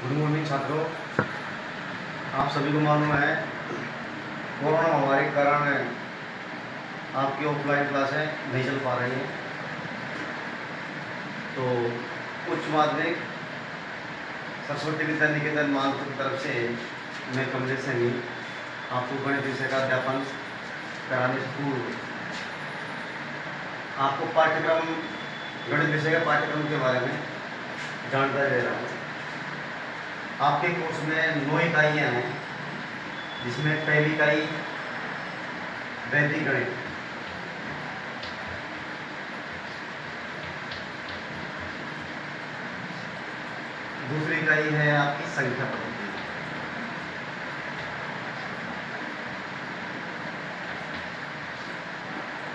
Good morning छात्रों। आप सभी को मालूम है कोरोना महामारी के कारण आपकी ऑफलाइन क्लासें नहीं चल पा रही हैं। तो उच्च माध्यमिक सरस्वती विद्या निकेतन मानपुर की तरफ से मैं कमलेश सैनी आपको गणित विषय का अध्यापन कराने से पूर्व आपको पाठ्यक्रम गणित विषय के पाठ्यक्रम के बारे में जानकारी दे रहा हूँ। आपके कोर्स में 9 इकाइयाँ हैं, जिसमें पहली इकाई वैदिक गणित, दूसरी इकाई है आपकी संख्या पद्धति,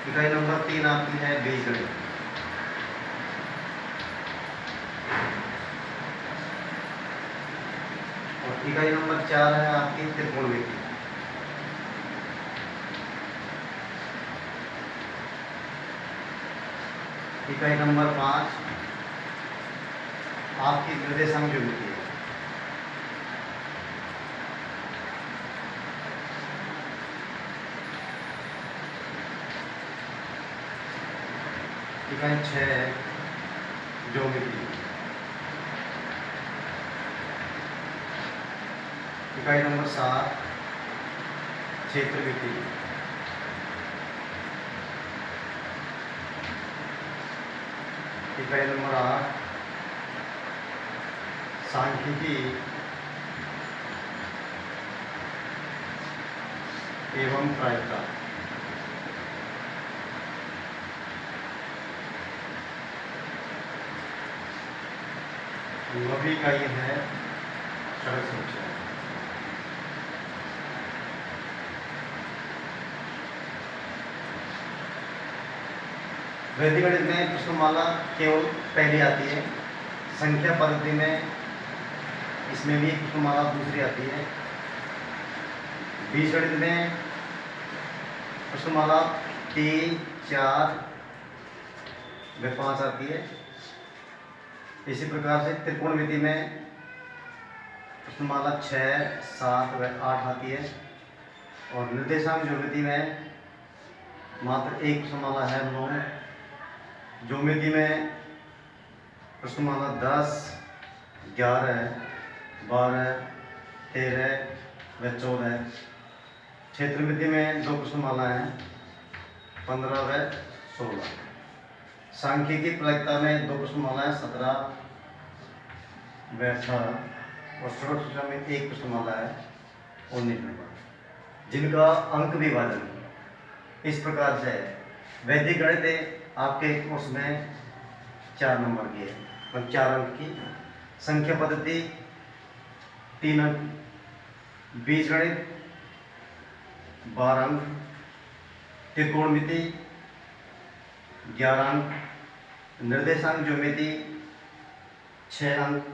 इकाई नंबर 3 आपकी है बीजगणित, और इकाई नंबर 4 है आपकी त्रिकोणमिति। इकाई नंबर 5 आपकी निर्देशांक ज्योमेट्री है। इकाई 6 ज्योमेट्री। इकाई नंबर 7 क्षेत्रमिति। इकाई नंबर 8 सांख्यिकी एवं प्रायिकता। नौवीं इकाई है सड़क सुरक्षा। वैदिक गणित में प्रश्नमाला केवल पहली आती है, संख्या पद्धति में इसमें भी प्रश्नमाला दूसरी आती है, बीजगणित में प्रश्नमाला 3, 4 व 5 आती है। इसी प्रकार से त्रिकोणमिति में प्रश्नमाला 6, 7 व 8 आती है, और निर्देशांक ज्योमेट्री में मात्र एक प्रश्नमाला है 9। ज्योमेट्री में प्रश्नमाला 10, 11, 12, 13 व 14। क्षेत्रमिति में 2 प्रश्नमाला हैं, 15 व 16। सांख्यिकी प्रायिकता में 2 प्रश्नमाला है, 17 व 18, और सड़क सुरक्षा में 1 प्रश्नमाला है, 19 नंबर, जिनका अंक विभाजन इस प्रकार से है। वैदिक गणित आपके कोर्स में 4 नंबर की है, मतलब 4 अंक की। संख्या पद्धति 3 अंक, बीजगणित 12 अंक, त्रिकोणमिति 11 अंक, निर्देशांक ज्योमेट्री 6 अंक,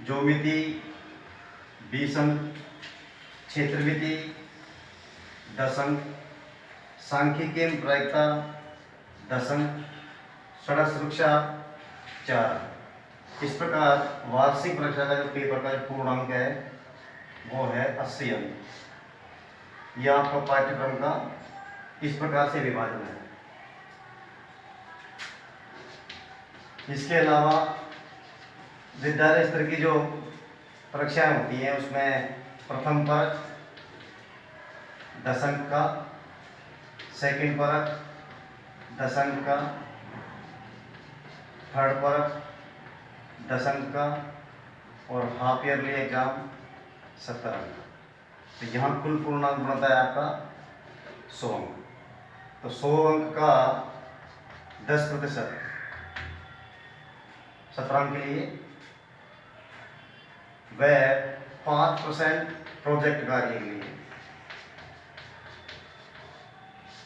ज्योमेट्री 20 अंक, क्षेत्रमिति 10 अंक, सांख्यिकी एवं प्रायिकता 10 अंक, सड़क सुरक्षा 4। इस प्रकार वार्षिक परीक्षा का जो पेपर का पूर्णांक है वो है 80 अंक। यह आपका पाठ्यक्रम का इस प्रकार से विभाजन है। इसके अलावा विद्यालय स्तर की जो परीक्षाएं होती हैं उसमें प्रथम परक 10 अंक का, सेकंड परक 10 अंक का, थर्ड परक 10 अंक का, और हाफ ईयरली एग्जाम 70 अंक का। तो यहाँ कुल पूर्णांक बनता है आपका 100 अंक। तो 100 अंक का 10% 17 अंक के लिए, वह 5% प्रोजेक्ट कार्य के लिए,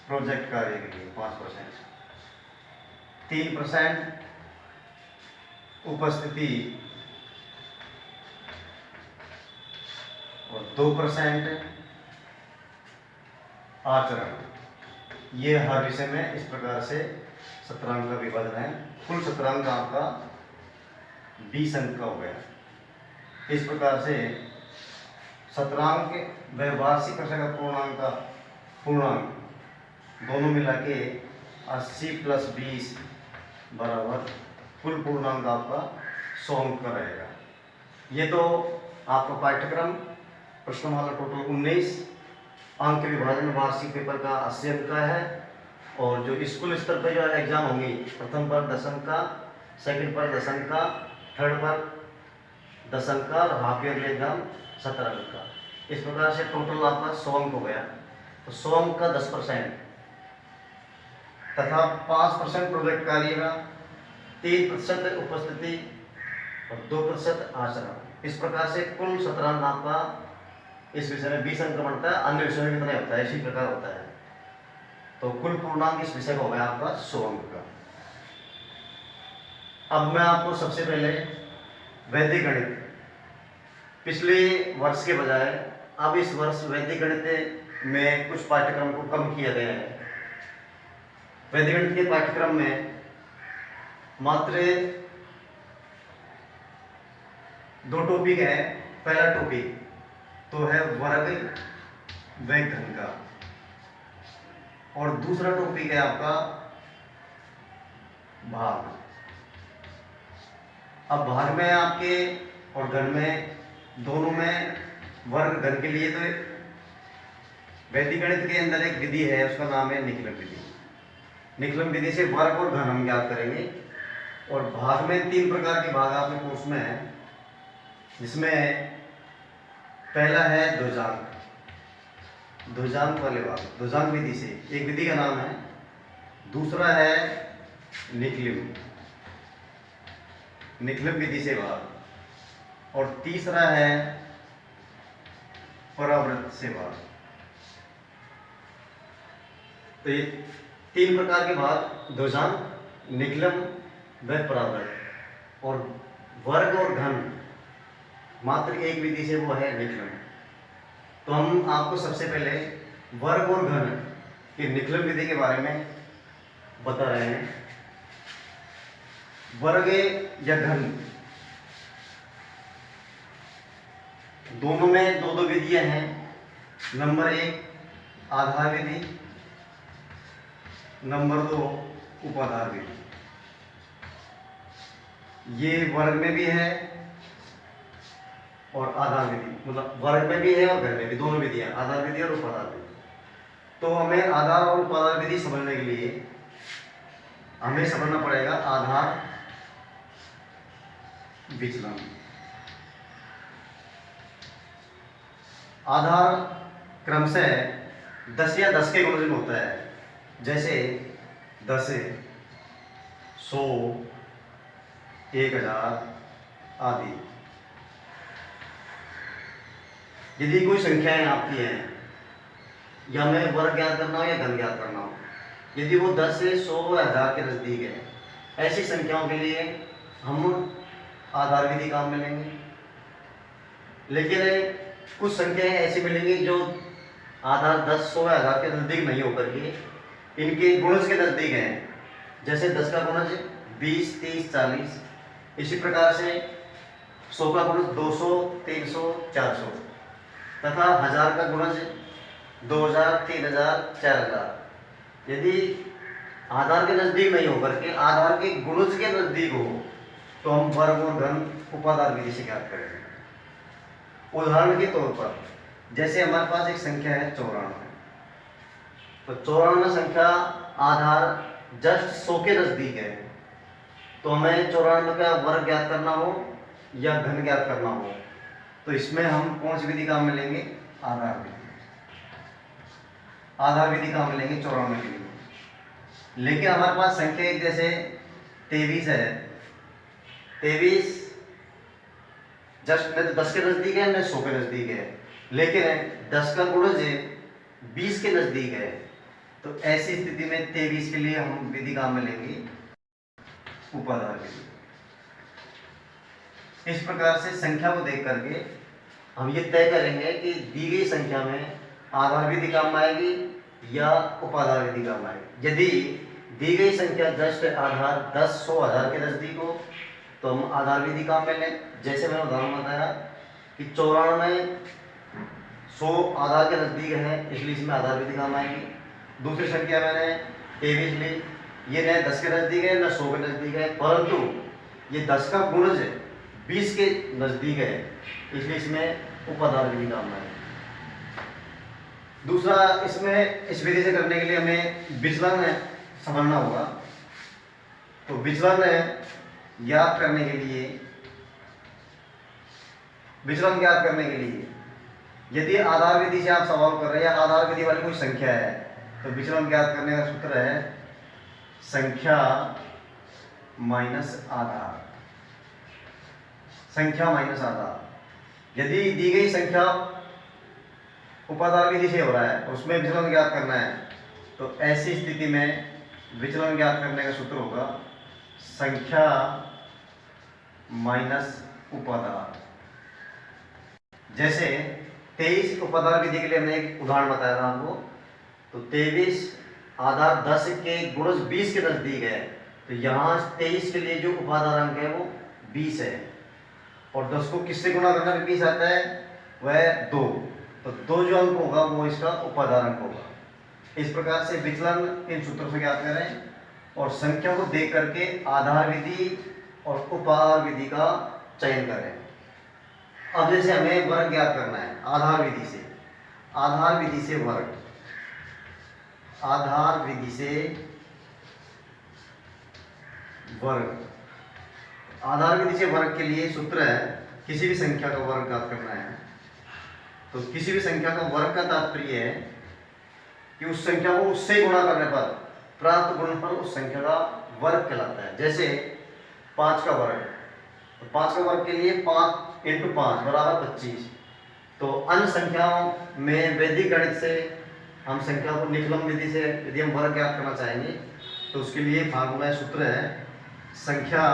प्रोजेक्ट कार्य के लिए 5%, 3% उपस्थिति, और 2% आचरण। ये हर विषय में इस प्रकार से 17 अंक का विभाजन है। कुल 17 अंक आपका 20 अंक का हो गया। इस प्रकार से शतरांक व वार्षिक संख्या का पूर्णांक दोनों मिला के 80 + 20 बराबर कुल पूर्णांक आपका 100 अंक का रहेगा। ये तो आपका पाठ्यक्रम प्रश्नमाला टोटल 19 अंक विभाजन वार्षिक पेपर का 80 अंक का है। और जो स्कूल स्तर पर जो एग्जाम होंगी, प्रथम पर 10 अंक का, सेकंड पर 10 अंक का, थर्ड पर 10 अंक का और हाफ ईयरली एग्जाम 17 अंक का। इस प्रकार से टोटल आपका 100 अंक हो गया। तो 100 अंक का 10% तथा 5% प्रोजेक्ट कार्य का, 3% उपस्थिति और 2% आचरण। इस प्रकार से कुल 17 अंक आपका इस विषय में 20 अंक बनता है। अन्य विषय में कितना होता है, इसी प्रकार होता है। तो कुल पूर्णांक इस विषय का हो गया आपका 100 अंक का। अब मैं आपको सबसे पहले वैदिक गणित, पिछले वर्ष के बजाय अब इस वर्ष वैदिक गणित में कुछ पाठ्यक्रम को कम किया गया है। वैदिक गणित के पाठ्यक्रम में मात्र 2 टॉपिक है। पहला टॉपिक तो है वर्ग व घन का, और दूसरा टॉपिक है आपका भाग। अब भाग में आपके और घन में, दोनों में वर्ग घन के लिए तो वैदिक गणित के अंदर एक विधि है, उसका नाम है निकलन विधि। निकलन विधि से वर्ग और घन हम ज्ञात करेंगे। और भाग में 3 प्रकार के भाग आपके कोर्स में है, जिसमें पहला है ध्रुजांक। ध्रुजांक वाले भाग, ध्रुजांक विधि से एक विधि का नाम है। दूसरा है निकलन, निकलन विधि से भाग। और तीसरा है परावृत्त से भाग। तो ये 3 प्रकार के भाग, ध्रुजांक, निकलन व परावृत्त। और वर्ग और घन मात्र एक विधि से, वो है निकलन। तो हम आपको सबसे पहले वर्ग और घन के निकलन विधि के बारे में बता रहे हैं। वर्ग या घन दोनों में 2 विधियां हैं। नंबर 1 आधार विधि, नंबर 2 उपाधार विधि। ये वर्ग में भी है और आधार विधि, मतलब वर्ग में भी है और घन में भी, दोनों विधियां, आधार विधि और उपाधार विधि। तो हमें आधार और उपाधार विधि समझने के लिए हमें समझना पड़ेगा आधार विचलन। आधार क्रमशः 10 या 10 के गुणज में होता है, जैसे 10, 100, 1000 आदि। यदि कोई संख्याएं आपकी हैं, या हमें वर्ग ज्ञात करना हो या घन ज्ञात करना हो, यदि वो 10 से 100 व 1000 के नजदीक है, ऐसी संख्याओं के लिए हम आधार विधि काम में लेंगे। लेकिन कुछ संख्याएं ऐसी मिलेंगी जो आधार 10, 100 व 1000 के नजदीक नहीं होकर के इनके गुणज के नजदीक हैं। जैसे 10 का गुणज 20, 30, 40। इसी प्रकार से 100 का गुणज 200, 300, 400 तथा 1000 का गुणज 2000, 3000, 4000। यदि आधार के नजदीक नहीं होकर के आधार के गुणज के नजदीक हो, तो हम वर्ग और घन उपाधार विधि से ज्ञात करेंगे। उदाहरण के तौर पर, जैसे हमारे पास एक संख्या है 94, तो 94 संख्या आधार जस्ट 100 के नजदीक है। तो हमें 94 का वर्ग ज्ञात करना हो या घन ज्ञात करना हो, तो इसमें हम कौन सी विधि काम में लेंगे, आधार विधि। आधार विधि काम में लेंगे 94 के लिए। लेकिन हमारे पास संख्या एक जैसे 23 है, 23 जस्ट न 10 के नजदीक है न 100 के नजदीक है, लेकिन 10 का गुणज 20 के नजदीक है। तो ऐसी स्थिति में 23 के लिए हम विधि काम में लेंगे उपाधार विधि। इस प्रकार से संख्या को देख करके हम ये तय करेंगे कि दी गई संख्या में आधार विधि काम आएगी या उपाधार विधि काम आएगी। यदि दी गई संख्या जस्ट आधार 10, 100, 1000 के नजदीक हो, तो हम आधार विधि काम में लें। जैसे मैंने उदाहरण बताया कि 94 100 आधार के नज़दीक है, इसलिए इसमें आधार विधि काम आएगी। दूसरी संख्या मैंने 23 ली, ये न 10 के नज़दीक है न 100 के नज़दीक है, परंतु ये 10 का गुणज 20 के नज़दीक है, इसलिए इसमें उपाधार विधि काम आएगी। दूसरा, इसमें इस विधि से करने के लिए हमें विचलन समझना होगा। तो विचलन ज्ञात करने के लिए, यदि आधार विधि से आप सवाल कर रहे हैं या आधार विधि वाली कोई संख्या है, तो विचलन ज्ञात करने का सूत्र है संख्या माइनस आधार। संख्या माइनस आधार। यदि दी गई संख्या उपाधार विधि से हो रहा है, उसमें विचलन ज्ञात करना है, तो ऐसी स्थिति में विचलन ज्ञात करने का सूत्र होगा संख्या माइनस उपाधार। जैसे 23 उपाधार विधि के लिए हमने एक उदाहरण बताया था आपको। तो 23 आधार 10 के गुणज 20 के नज़दीक है, तो यहाँ 23 के लिए जो उपाधार अंक है वो 20 है, और 10 को किससे गुणा करना भी 20 आता है, वह 2। तो 2 जो अंक होगा वो इसका उपाधार अंक होगा। इस प्रकार से विचलन इन सूत्रों से ज्ञात करें और संख्या को देख करके आधार विधि और उपाधार विधि का चयन करें। अब जैसे हमें वर्ग ज्ञात करना है आधार विधि से, आधार विधि से वर्ग, आधार विधि से वर्ग। आधार विधि से वर्ग के लिए सूत्र है किसी भी संख्या का वर्ग ज्ञात करना है। तो किसी भी संख्या का वर्ग का तात्पर्य है कि उस संख्या को उससे गुणा करने पर प्राप्त गुणनफल उस संख्या का वर्ग कहलाता है। जैसे 5 का वर्ग, तो 5 का वर्ग के लिए 5 × 5 बराबर 25। तो अन्य संख्याओं में वैदिक गणित से हम संख्या को निकलम विधि से यदि हम वर्ग ज्ञात करना चाहेंगे, तो उसके लिए फार्मूला सूत्र है संख्या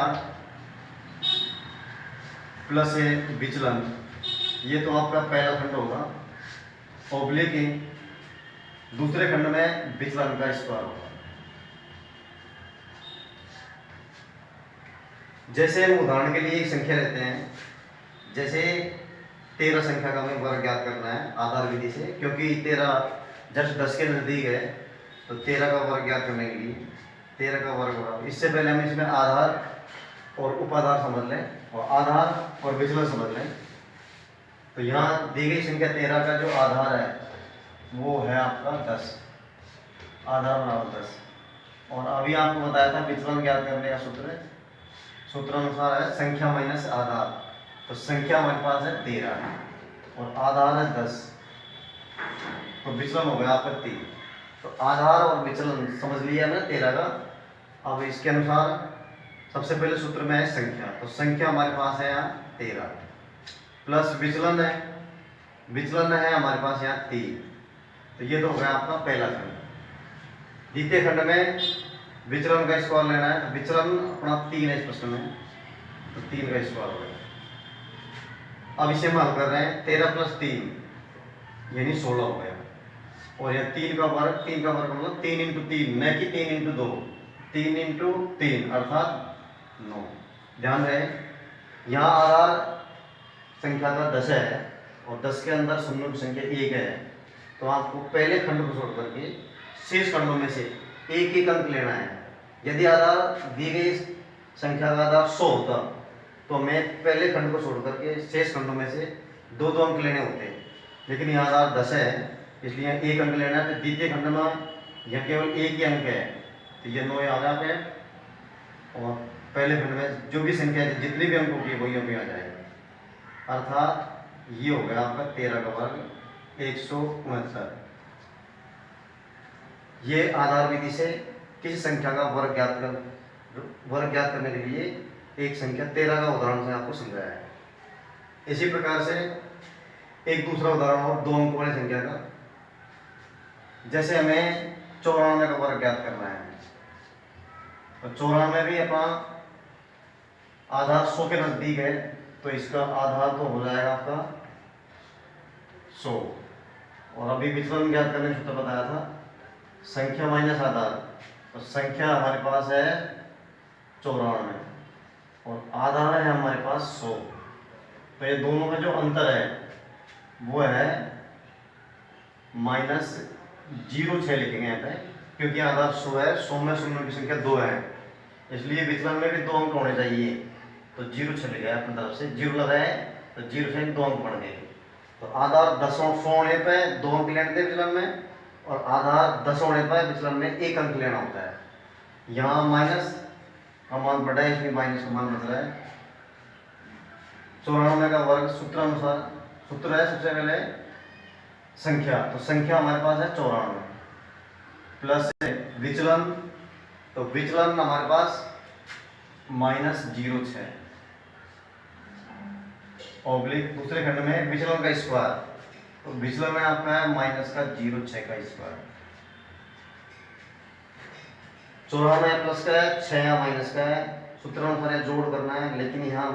प्लस विचलन। ये तो आपका पहला खंड होगा, ऑब्लिक दूसरे खंड में विचलन का स्क्वायर होगा। जैसे हम उदाहरण के लिए एक संख्या लेते हैं, जैसे 13 संख्या का हमें वर्ग ज्ञात करना है आधार विधि से, क्योंकि 13 जस्ट 10 के नज़दीक है, तो 13 का वर्ग ज्ञात करने के लिए 13 का वर्ग होगा। इससे पहले हम इसमें आधार और उपाधार समझ लें और आधार और विचलन समझ लें। तो यहाँ दी गई संख्या 13 का जो आधार है वो है आपका 10, आधार बराबर 10। और अभी आपको बताया था विचलन ज्ञात करने का सूत्र अनुसार है संख्या माइनस आधार। तो संख्या हमारे पास है 13 और आधार है 10, तो विचलन हो गया आपका 3। तो आधार और विचलन समझ लिया मैंने 13 का। अब इसके अनुसार सबसे पहले सूत्र में है संख्या, तो संख्या हमारे पास है यहाँ 13 प्लस विचलन है हमारे पास यहाँ 3। तो ये तो हो गया आपका पहला खंड। द्वितीय खंड में विचलन का स्क्वायर लेना है, तो विचलन अपना 3 है इस प्रश्न में, तो 3 का स्क्वायर हो गया। अब इसे हम हल कर रहे हैं, 13 + 3 यानी 16 हो गया, और यह 3 का वर्ग मतलब 3 × 3, न कि 3 × 2, 3 × 3 अर्थात 9। ध्यान रहे यहाँ आधार संख्या का 10 है और 10 के अंदर शून्यों की संख्या 1 है, तो आपको पहले खंड को छोड़ करके शेष खंडों में से एक एक अंक लेना है। यदि आधार दी गई संख्या का आधार 100 होता, तो हमें पहले खंड को छोड़ करके शेष खंडों में से 2-2 अंक लेने होते हैं, लेकिन यहाँ आधार 10 है इसलिए एक अंक लेना है। तो द्वितीय खंड में यह केवल एक ही अंक है, तो ये 9 आ जाते हैं, और पहले खंड में जो भी संख्या है जितनी भी अंक होगी वही अंक आ जाएगा। अर्थात ये हो गया आपका 13 का वर्ग 169। ये आधार विधि से किसी संख्या का वर्ग ज्ञात करने के लिए एक संख्या 13 का उदाहरण से आपको समझाया है। इसी प्रकार से एक दूसरा उदाहरण और 2 अंकों वाली संख्या का, जैसे हमें 94 का वर्ग ज्ञात करना है, तो 94 भी अपना आधार 100 के नज़दीक है, तो इसका आधार तो हो जाएगा आपका 100। और अभी विचलन ज्ञात करने का सूत्र बताया था संख्या माइनस आधार, तो संख्या हमारे पास है 94, और आधा है हमारे पास 100। तो ये दोनों का जो अंतर है वो है -0.6 लिखेंगे यहाँ पे, क्योंकि आधा 100 है, 100 में शून्य की संख्या 2 है, इसलिए विचलन में भी 2 अंक होने चाहिए। तो 0 चले गया अपनी तरफ से, 0 लगाए तो 0 से 2 अंक बन गए। तो आधा 10 होने पे 2 अंक लेने थे विचलन में, और आधा 10 होने पर विचलन में 1 अंक लेना होता है। यहाँ माइनस का मान बढ़ा है, इसलिए माइनस का मान बदला है। 94 का वर्ग सूत्र अनुसार, सूत्र है सबसे पहले संख्या, तो संख्या हमारे पास है 94 प्लस विचलन, तो विचलन हमारे पास -0.6 ऑब्लिक दूसरे खंड में विचलन का स्क्वायर, तो विचलन में आपका है -0.6 का स्क्वायर। 94 प्लस का है, 6 माइनस का है, सूत्र अनुसार जोड़ करना है, लेकिन यहाँ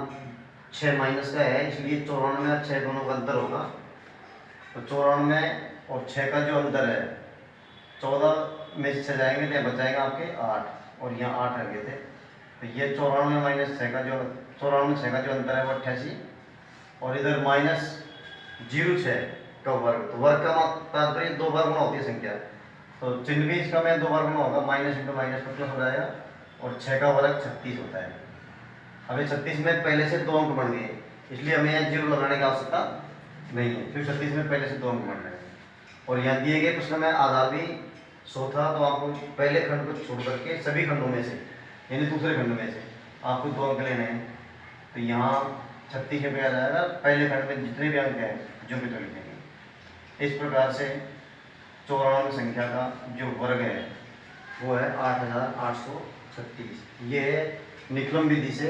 6 माइनस का है, इसलिए 94 और 6 दोनों का अंतर होगा। तो 94 और 6 का जो अंतर है, 14 में से 6 जाएंगे तो बचाएगा आपके 8, और यहाँ 8 रह गए थे। तो ये 94 माइनस 6 का जो 94 6 का जो अंतर है वो 88, और इधर -0.6 का वर्ग, तो वर्ग का तात्पर्य 2 बार गुना होती है संख्या, तो चिन्ह भी इसका में 2 बार गुना होगा, माइनस इंटू माइनस का प्लस हो जाएगा, और 6 का वर्ग 36 होता है। अभी 36 में पहले से 2 अंक बढ़ गए, इसलिए हमें यहाँ 0 लगाने की आवश्यकता नहीं है, क्योंकि 36 में पहले से 2 अंक बढ़ रहे हैं। और यहाँ दिए गए प्रश्न में आधार भी 100 था, तो आपको पहले खंड को छोड़ करके सभी खंडों में से, यानी दूसरे खंड में से आपको 2 अंक लेने हैं। तो यहाँ 36 में आ जाएगा, पहले खंड में जितने भी अंक हैं जो भी तो लिखेंगे। इस प्रकार से 94 संख्या का जो वर्ग है वो है 8836। ये निकलन विधि से,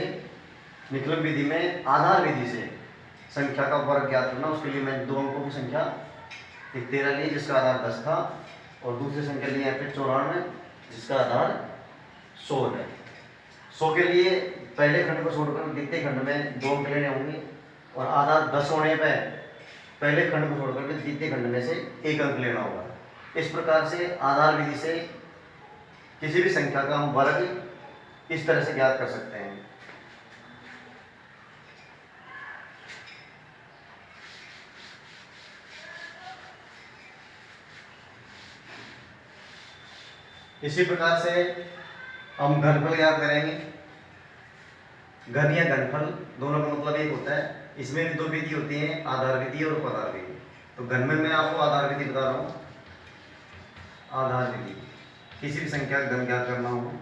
निकलन विधि में आधार विधि से संख्या का वर्ग ज्ञात करना। उसके लिए मैंने 2 अंकों की संख्या, एक 13 ली जिसका आधार 10 था, और दूसरी संख्या ली यहाँ पे 94 जिसका आधार 100 है। 100 के लिए पहले खंड को छोड़कर द्वितीय खंड में 2 अंक लेने होंगे, और आधार 10 होने पर पहले खंड को छोड़कर के द्वितीय खंड में से 1 अंक लेना होगा। इस प्रकार से आधार विधि से किसी भी संख्या का हम वर्ग इस तरह से ज्ञात कर सकते हैं। इसी प्रकार से हम घनफल ज्ञात करेंगे। घन या घनफल दोनों का मतलब एक होता है। इसमें भी 2 विधि होती है, आधार विधि और उपआधार विधि। तो घन में मैं आपको आधार विधि बता रहा हूँ। आधार विधि, किसी भी संख्या का घन ज्ञात करना हो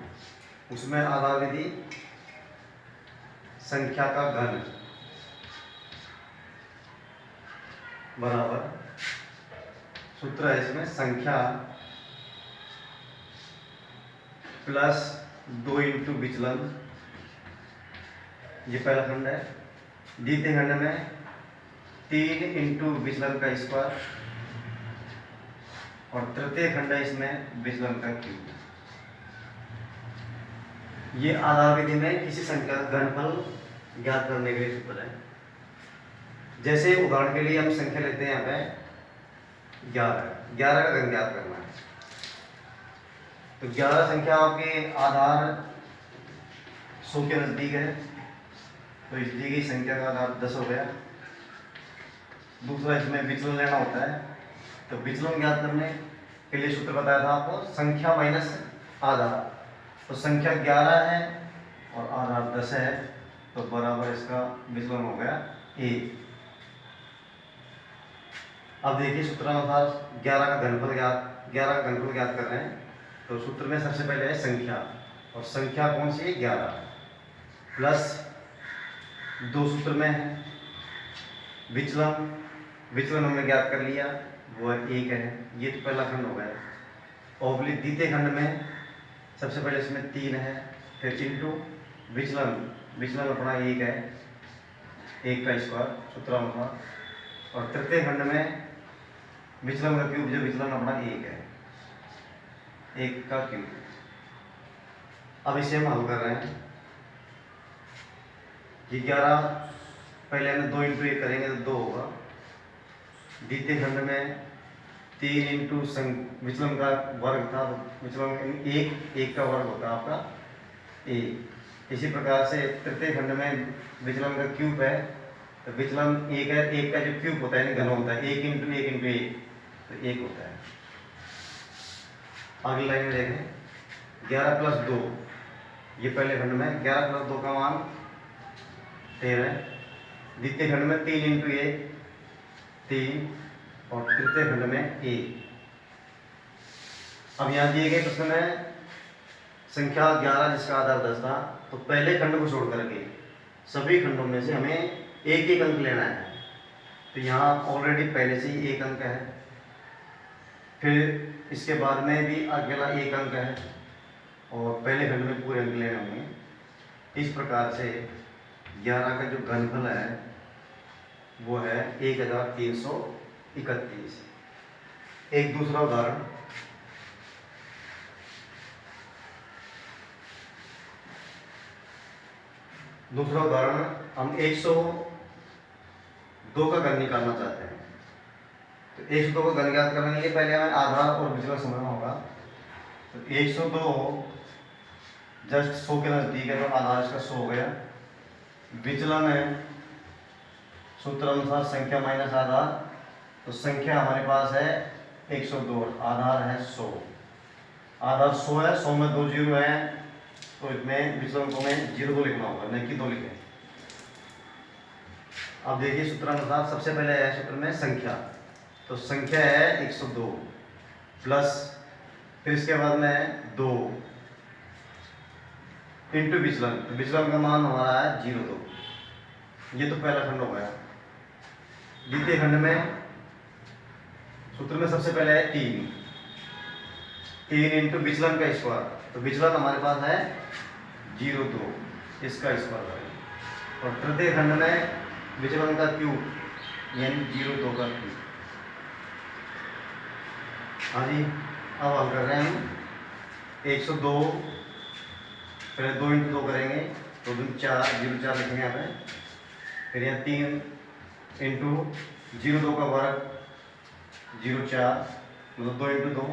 उसमें आधार विधि, संख्या का घन बराबर, सूत्र है इसमें संख्या प्लस 2 इंटू विचलन, ये पहला खंड है। द्वितीय खंड में 3 इंटू विचलन का स्क्वायर, और तृतीय खंड है इसमें विचलन का क्यूब। ये आधार विधि में किसी संख्या का घनफल ज्ञात करने के लिए सूत्र है। जैसे उदाहरण के लिए हम संख्या लेते हैं यहाँ पे 11 का घन ज्ञात करना है। तो 11 संख्या आपके आधार 100 के नजदीक है, तो इस दी गई संख्या का आधार 10 हो गया। दूसरा इसमें विचलन लेना होता है, तो विचलन ज्ञात करने के लिए सूत्र बताया था आपको, संख्या माइनस आधार। तो संख्या 11 है और आधार 10 है, तो बराबर इसका विचलन हो गया 1। अब देखिए सूत्रानुसार 11 का घनफल ज्ञात कर रहे हैं। तो सूत्र में सबसे पहले है संख्या, और संख्या कौन सी है 11, प्लस 2 सूत्र में है विचलन, विचलन हमने ज्ञात कर लिया वो 1 है। ये तो पहला खंड हो गया। ऑब्लिक द्वितीय खंड में सबसे पहले इसमें 3 है, फिर इंटू विचलन, विचलन अपना 1 है, 1 का स्क्वायर सूत्रानुसार, और तृतीय खंड में विचलन का क्यूब, जो विचलन अपना 1 है, 1 का क्यूब। अब इसे हम हल कर रहे हैं। ये 11 पहले हमने 2 इंटू 1 करेंगे तो 2 होगा। द्वितीय खंड में 3 इंटू विचलन का वर्ग था, विचलन 1 का वर्ग होता है आपका 1, इसी प्रकार से तृतीय खंड में विचलन का क्यूब है, तो विचलन एक है, एक का जो क्यूब होता है घन होता है, 1 इंटू 1 इंटू 1, तो 1 होता है। अगली लाइन में देखें 11 प्लस 2, ये पहले खंड में 11 प्लस 2 का मान 13, द्वितीय खंड में 3 इंटू 1 3, और तृतीय खंड में 1। अब यहाँ दिए गए प्रश्न में संख्या 11 जिसका आधार 10 था, तो पहले खंड को छोड़ करके सभी खंडों में से हमें एक एक अंक लेना है। तो यहाँ ऑलरेडी पहले से ही एक अंक है, फिर इसके बाद में भी अगला एक अंक है, और पहले खंड में पूरे अंक लेने होंगे। इस प्रकार से 11 का जो घनफल है वो है 1331। एक दूसरा उदाहरण, हम 102 का घन निकालना चाहते हैं। तो 102 का घन ज्ञात करने के लिए पहले हमें आधार और विचलन समझना होगा। तो 102 जस्ट 100 के नजदीक है, तो आधार इसका 100 हो गया। विचलन है सूत्र अनुसार संख्या माइनस आधार, तो संख्या हमारे पास है 102, आधार है 100। आधार 100 है, 100 में 2 जीरो है, तो इसमें विचलन को में 0 लिखना होगा, नहीं कि 2 लिखें। अब देखिए सूत्र अनुसार सबसे पहले है सूत्र में संख्या, तो संख्या है 102 प्लस, फिर इसके बाद में 2 इंटू विचलन, तो विचलन का मान हमारा है 0,2। ये तो पहला खंड हो गया। द्वितीय खंड में सूत्र में सबसे पहले है 3 इंटू विचलन का स्क्वायर, तो विचलन हमारे पास है 0,2, इसका स्क्वायर है। और तृतीय खंड में विचलन का क्यूब यानी 0,2 का क्यूब। हाँ जी, अब हल कर रहे हैं हम 102, पहले 2 इंटू 2 करेंगे, तो 2 4, 0,4 लिखेंगे यहाँ पे। फिर यहाँ 3 इंटू 0,2 का वर्ग 0,4, मतलब 2 इंटू 2,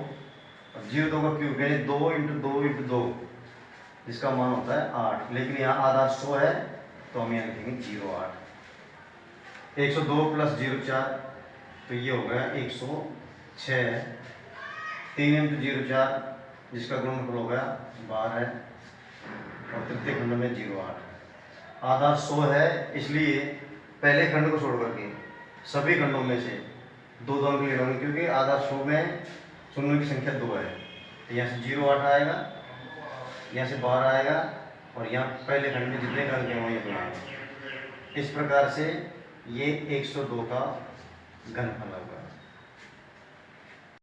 और 0,2 का क्यूब यानी 2 इंटू 2 इंटू 2, जिसका मान होता है 8। लेकिन यहाँ आधार 100 है, तो हम यहाँ लिखेंगे 0,8। 102 प्लस 0,4, तो ये हो गया 106। 3 इंटू 0,4, जिसका गुणनफल हो गया 12, और तृतीय खंड में 0,8। आधार 100 है, इसलिए पहले खंड को छोड़ करके सभी खंडों में से 2 अंक लेने होंगे, क्योंकि आधार 100 में शून्य की संख्या 2 है। तो यहाँ से 0,8 आएगा, यहाँ से 12 आएगा, और यहाँ पहले खंड में जितने अंक हैं वहीं 2 आएंगे। इस प्रकार से ये 102 का घनफल होगा।